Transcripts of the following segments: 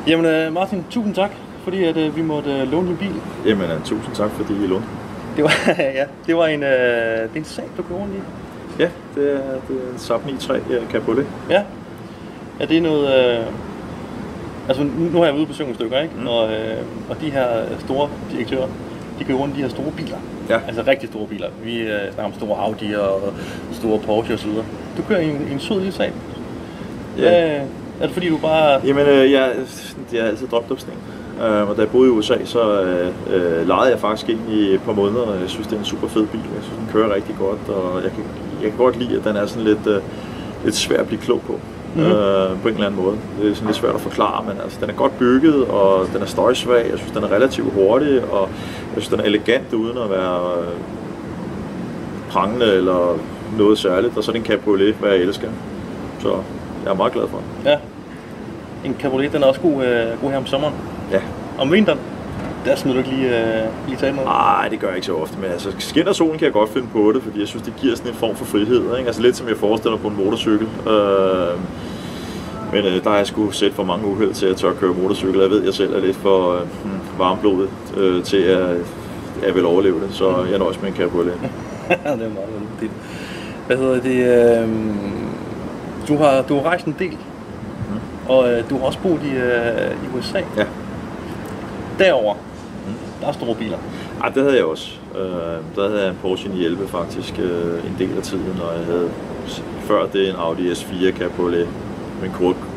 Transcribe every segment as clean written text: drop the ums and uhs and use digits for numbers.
Jamen Martin, tusind tak, fordi at, vi måtte låne din bil. Jamen tusind tak, fordi I lånte. Det var, ja, det var en, det er en sag, du kører rundt i. Ja, det er en Saab 9-3 Cabriolet. Ja, er det noget... altså nu har jeg været ude på stykker, ikke? Og de her store direktører, de kører rundt i de her store biler. Ja. Altså rigtig store biler. Vi snakker om store Audi'er og store Porsche og så videre. Du kører i en sød lille Saab. Ja. Er det fordi du bare... Jamen jeg har altid drømt om sådan en. Og da jeg boede i USA, så lejede jeg faktisk ind i et par måneder, og jeg synes, det er en super fed bil. Jeg synes, den kører rigtig godt, og jeg kan godt lide, at den er sådan lidt svær at blive klog på. På en eller anden måde. Det er sådan lidt svært at forklare, men altså, den er godt bygget, og den er støjsvag. Jeg synes, den er relativt hurtig, og jeg synes, den er elegant uden at være prangende eller noget særligt. Og så er det en Cabriolet, hvad jeg elsker. Så jeg er meget glad for den. Ja. En Cabriolet, den er også god her om sommeren. Ja. Om vinteren, der smider du ikke lige tage noget? Nej, det gør jeg ikke så ofte, men altså skinner solen kan jeg godt finde på det, fordi jeg synes, det giver sådan en form for frihed, ikke? Altså lidt som jeg forestiller på en motorcykel. Men der har jeg sgu set for mange uheld til at tør køre motorcykel. Jeg ved, jeg selv er lidt for varmblodet til at jeg vil overleve det, så jeg nøjes med en Cabriolet. Det er meget vildt. Hvad hedder det? Du har rejst en del, og du har også boet i USA. Ja. Derover, der er store biler. Ej, det havde jeg også. Der havde jeg en Porsche 911 faktisk en del af tiden, og jeg havde før det en Audi S4 Cabriolet. Min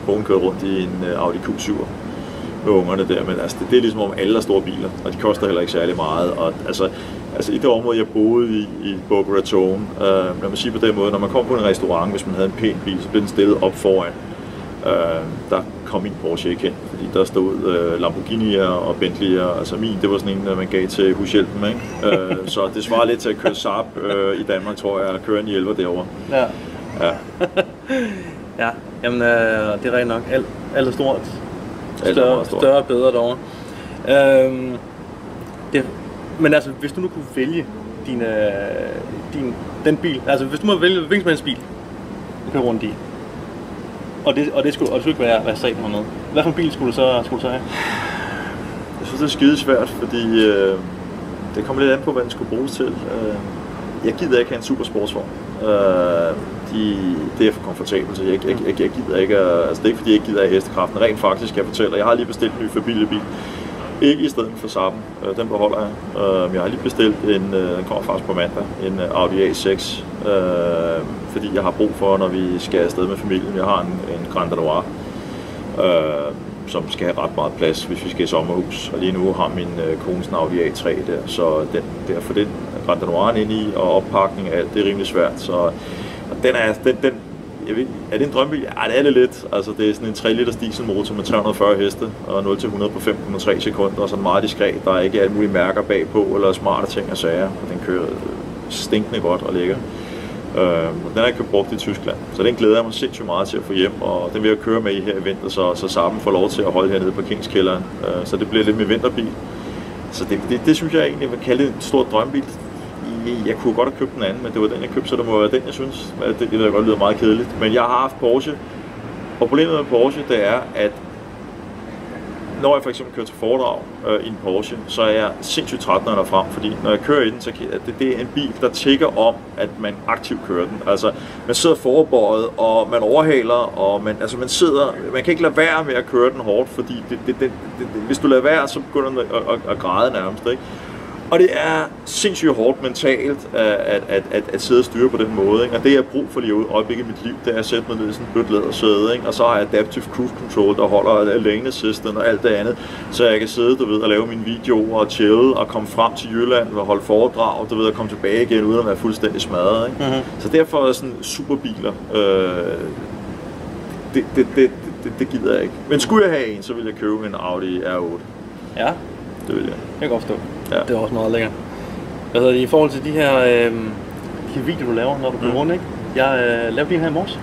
kone kørte rundt i en Audi Q7 med ungerne der, men altså, det er ligesom om alle er store biler, og de koster heller ikke særlig meget. Og, altså i det område, jeg boede i Boca Raton, lad mig sige på den måde, når man kom på en restaurant, hvis man havde en pæn bil, så blev den stillet op foran. Der kom min Porsche ikke hen, fordi der stod Lamborghini'er og Bentley'er, altså min, det var sådan en, man gav til hushjælpen, ikke? Så det svarer lidt til at køre Saab i Danmark, tror jeg, at køre en 11 derovre. Ja. Ja. Ja, jamen det er rigtig nok. Alt er stort. Større og bedre derovre. Men altså, hvis du nu kunne vælge den bil, altså hvis du må vælge hvilken som helst bil, du kører rundt i, og det skulle ikke være sat med noget. Hvad for en bil skulle du så have? Jeg synes, det er skide svært, fordi det kommer lidt an på, hvad den skulle bruges til. Jeg gider ikke have en super sportsvogn. Det er for komfortabelt, så jeg gider ikke. Altså det er ikke fordi, jeg ikke gider have hestekraften. Rent faktisk, jeg fortæller, jeg har lige bestilt en ny familiebil. Ikke i stedet for Saab'en, den beholder jeg. Jeg har lige bestilt den kommer faktisk på mandag, en Audi A6. Fordi jeg har brug for, når vi skal afsted med familien. Jeg har en Grand Danois, som skal have ret meget plads, hvis vi skal i sommerhus. Og lige nu har min kones Audi A3 der, så derfor den Grand Danois inde i, og oppakning af alt, det er rimelig svært. Så den jeg ved, er det en drømmebil? Ja, det er det lidt. Altså, det er sådan en 3 liters dieselmotor med 340 heste og 0-100 på 5,3 sekunder, og sådan meget diskret. Der er ikke alle mulige mærker bagpå eller smarte ting og sager. Og den kører stinkende godt og lækker. Den har jeg købt brugt i Tyskland, så den glæder jeg mig sindssygt meget til at få hjem, og den vil jeg køre med i her i vinter, så Saab'en får lov til at holde hernede på parkeringskælderen. Så det bliver lidt med vinterbil. Så det synes jeg egentlig vil kalde en stor drømmebil. Jeg kunne godt have købt den anden, men det var den, jeg købte, så det må være den, jeg synes. Det ved jeg godt lyder meget kedeligt. Men jeg har haft Porsche, og problemet med Porsche, det er, at når jeg for eksempel kører til foredrag i en Porsche, så er jeg sindssygt træt, når jeg når frem, fordi når jeg kører i den, så det er en bil, der tigger om, at man aktivt kører den. Altså, man sidder forberedt, og man overhaler, og man kan ikke lade være med at køre den hårdt, fordi hvis du lader være, så begynder den at græde nærmest, ikke? Og det er sindssygt hårdt mentalt at sidde og styre på den måde, ikke? Og det jeg har brug for lige øjeblikket i mit liv, det er at sætte mig ned i sådan en blødt lædersæde, ikke? Og så har jeg Adaptive Cruise Control, der holder lane assistant og alt det andet, så jeg kan sidde, og lave mine videoer og chill og komme frem til Jylland og holde foredrag, og komme tilbage igen uden at være fuldstændig smadret, ikke? Mm-hmm. Så derfor er sådan superbiler, det gider jeg ikke. Men skulle jeg have en, så ville jeg købe en Audi R8. Ja. Det vil jeg. Jeg kan godt forstå. Ja. Det er også meget lækkert. Hvad hedder det, i forhold til de her videoer, du laver, når du går rundt, ikke? Jeg lavede lige her i morges.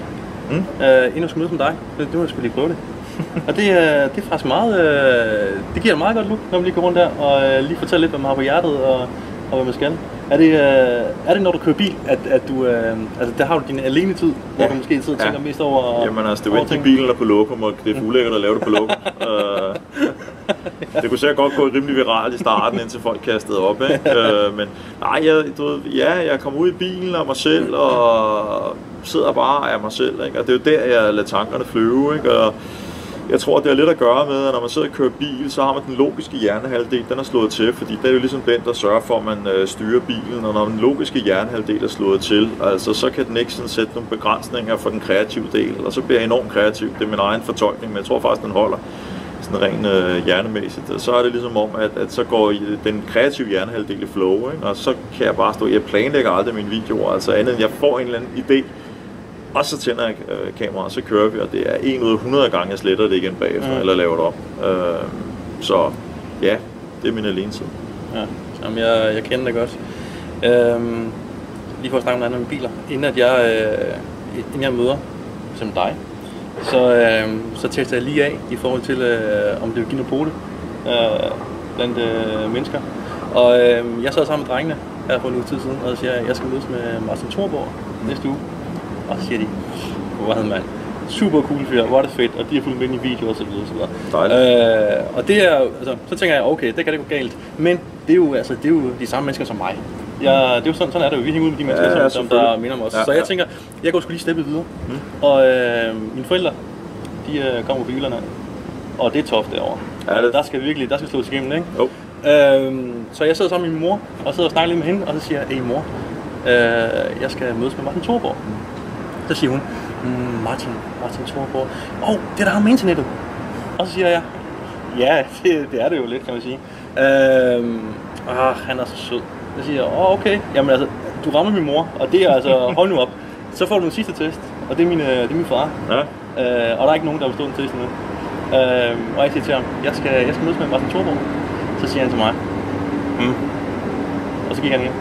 Inden jeg skulle møde med dig. Nu jeg skulle lige prøve det. Og det er faktisk meget... det giver et meget godt look, når man lige går rundt der og lige fortæller lidt, hvad man har på hjertet og hvad man skal. Er det når du kører bil, at du, altså der har du din alene tid, hvor du måske sidder og tænker mest over... Jamen altså, det er jo ikke i bilen og på lokum, og det er ulækkert at lave det på lokum. Det kunne sikkert godt gå rimelig viralt i starten, indtil folk kastede op, ikke? Men nej, jeg kommer ud i bilen af mig selv, og sidder bare af mig selv, ikke? Og det er jo der, jeg lader tankerne flyve, ikke? Og jeg tror, det har lidt at gøre med, at når man sidder og kører bil, så har man den logiske hjernehalvdel, den er slået til, fordi det er jo ligesom den, der sørger for, at man styrer bilen, og når den logiske hjernehalvdel er slået til, altså så kan den ikke sådan sætte nogle begrænsninger for den kreative del, og så bliver jeg enormt kreativ. Det er min egen fortolkning, men jeg tror faktisk, den holder sådan rent hjernemæssigt. Og så er det ligesom om, at så går den kreative hjernehalvdel i flow, ikke? Og så kan jeg bare stå, jeg planlægger aldrig mine videoer, altså andet end jeg får en eller anden idé, og så tænder jeg kameraet, og så kører vi, og det er 1 ud af 100 gange, jeg sletter det igen bagefter, eller laver det op. Så ja, det er min alenetid. Ja, jamen jeg kender det godt. Lige for at snakke om andre med biler, inden jeg møder som dig, så tester jeg lige af i forhold til, om det vil give noget på det blandt mennesker. Og jeg sad sammen med drengene her for en uge tid siden, og så siger jeg skal mødes med Martin Thorborg næste uge. Og så siger de, hvor han mand, super cool fyr, hvor er det fedt, og de har fulgt med i videoer og så videre. Og det er, altså, så tænker jeg, okay, det kan det gå galt, men det er jo de samme mennesker som mig. Det er jo sådan er det jo, vi hænger ud med de mennesker, som der minder om os. Så jeg tænker, jeg går sgu lige steppet videre. Og mine forældre, de kommer på bilerne, og det er tough derovre. Der skal slås igennem, ikke? Så jeg sidder sammen med min mor, og sidder og snakker lidt med hende, og så siger jeg, hey mor, jeg skal mødes med Martin Thorborg. Så siger hun, Martin Thorborg, det er der ham med internettet. Og så siger jeg, ja, det er det jo lidt, kan man sige. Han er så sød. Så siger jeg, okay, jamen altså, du rammer min mor, og det er altså, hold nu op. Så får du en sidste test, og det er min far. Ja. Og der er ikke nogen, der har bestået en test endnu. Og jeg siger til ham, jeg skal mødes med Martin Thorborg. Så siger han til mig, og så gik han hjem.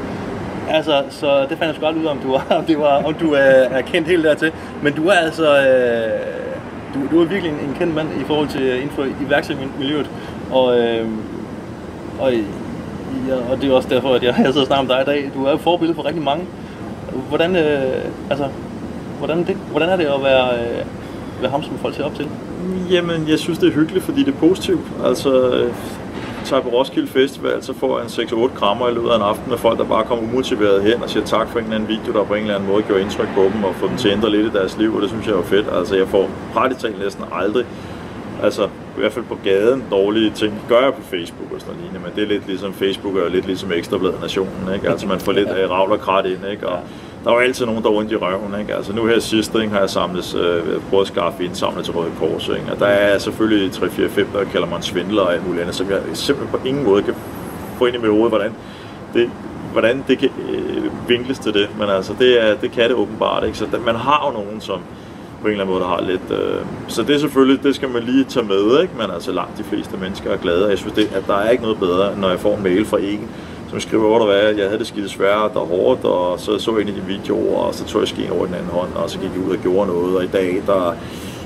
Altså, så det fandt jeg sgu aldrig ud af, om du er kendt helt dertil. Men du er altså, du er virkelig en kendt mand i forhold til inden for iværksættermiljøet. Og det er også derfor, at jeg sidder og snakker om dig i dag. Du er jo forbillede for rigtig mange. Hvordan er det at være ham, som folk ser op til? Jamen, jeg synes, det er hyggeligt, fordi det er positivt. Altså, tager på Roskilde Festival, så får jeg en 6-8 krammer i løbet af en aften med folk, der bare kommer umotiveret hen og siger tak for en eller anden video, der på en eller anden måde gjorde indtryk på dem og får dem til at ændre lidt i deres liv, og det synes jeg er fedt. Altså, jeg får praktisk talt næsten aldrig, altså i hvert fald på gaden, dårlige ting. Det gør jeg på Facebook og sådan noget lignende, men det er lidt ligesom Facebook og lidt ligesom Ekstrabladet Nationen, ikke? Altså man får lidt ravl og krat ind, ikke? Og der er jo altid nogen, der er ondt i røven, ikke? Altså nu her sidste, ikke, har jeg prøvet at skaffe indsamlet til Røde Kors, ikke? Og der er selvfølgelig 3-4-5, der kalder mig en svindler og alt muligt andet, som jeg simpelthen på ingen måde kan få ind i mit hoved, hvordan det kan vinkles til det. Men altså, det kan det åbenbart, ikke? Så man har jo nogen, som på en eller anden måde, der har lidt... Så det er selvfølgelig, det skal man lige tage med, ikke? Men altså langt de fleste mennesker er glade, og jeg synes, at der er ikke noget bedre, når jeg får en mail fra en, som skriver, hvad jeg havde det skidt svært og hårdt, og så jeg en af de videoer, og så tog jeg skeen over den anden hånd, og så gik jeg ud og gjorde noget, og i dag, der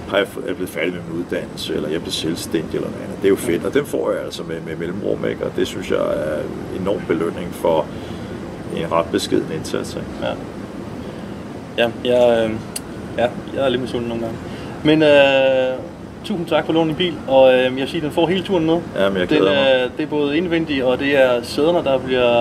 har jeg blevet færdig med min uddannelse, eller jeg blev selvstændig eller noget andet. Det er jo fedt, og den får jeg altså med mellemrum, ikke? Og det synes jeg er en enorm belønning for en ret beskeden indsats, ikke? Ja, jeg er lidt misundelig nogle gange. Men tusind tak for lånen i bil, og jeg vil sige, den får hele turen med. Jamen, jeg glæder mig. Det er både indvendigt, og det er sæderne,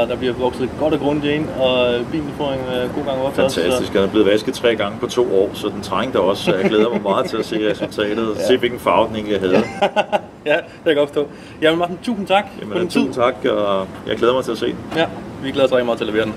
der bliver vokset godt og grundigt ind, og bilen får en god gang op. Fantastisk, den er blevet vasket 3 gange på 2 år, så den trængte også, så jeg glæder mig meget til at se resultatet, se hvilken farve den egentlig havde. Ja, det kan jeg godt forstå. Jamen Martin, tusind tak for din tid. Tusind tak, og jeg glæder mig til at se den. Ja, vi glæder os rigtig meget til at levere den.